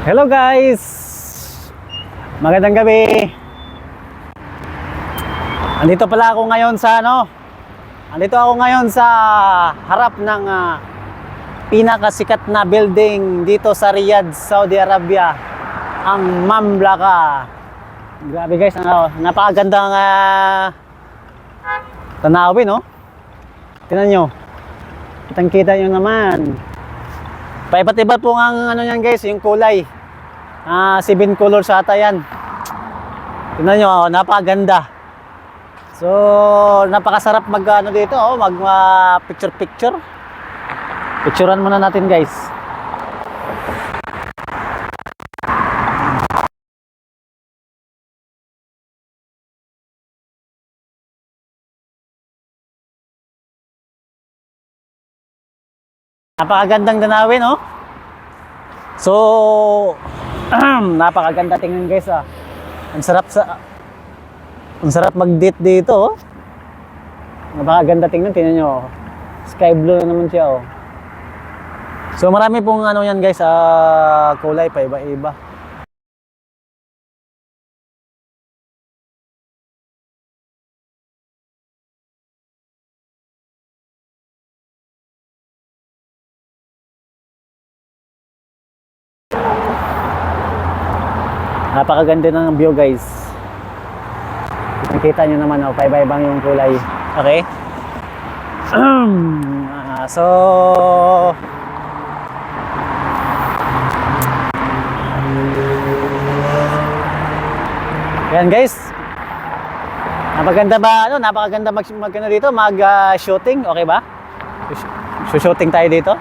Hello guys! Magandang gabi. Andito pala ako ngayon sa Andito ako ngayon sa harap ng pinakasikat na building dito sa Riyadh, Saudi Arabia, ang Mamlaka. Grabe guys, napakagandang tanawin, no? Tingnan nyo. Kitang-kita nyo naman. Paiba't iba po ang yan guys, yung kulay. 7 colors ata yan. Tingnan nyo, napakaganda. So, napakasarap mag dito, mag picture. Picturean muna natin guys. Napakagandang danawin, oh. So, napakaganda tingnan guys, ah. Ang sarap mag-date dito, oh. Napakaganda tingnan nyo, oh. Sky blue na naman siya, oh. So, marami pong yan guys, kulay pa iba-iba. Napakaganda ng view guys. Nakita nyo naman, oh, paiba-ibang yung kulay. Okay? So yan guys. Napakaganda ba napakaganda mag dito, shooting, okay ba? Shooting tayo dito.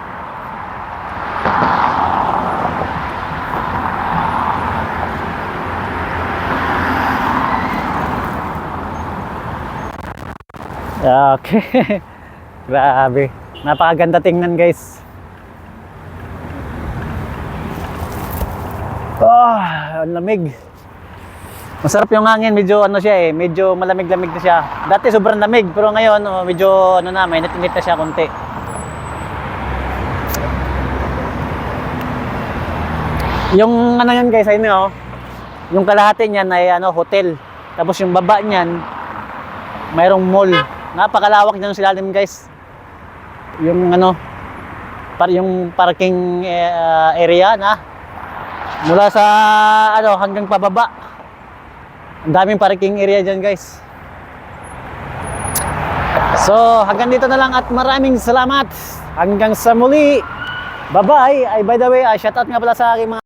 Okay. Grabe. Napakaganda tingnan guys. Ang lamig. Masarap yung hangin, medyo siya, medyo malamig-lamig na siya. Dati sobrang lamig, pero ngayon medyo mainit-init na siya konti. Yung yan guys, yung kalahati niyan ay hotel. Tapos yung baba niyan mayroong mall. Napakalawak ng silalim guys. Yung yung parking area na mula sa hanggang pababa. Ang daming parking area diyan guys. So, hanggang dito na lang at maraming salamat. Hanggang sa muli. Bye-bye. By the way, shout out nga pala sa aking mga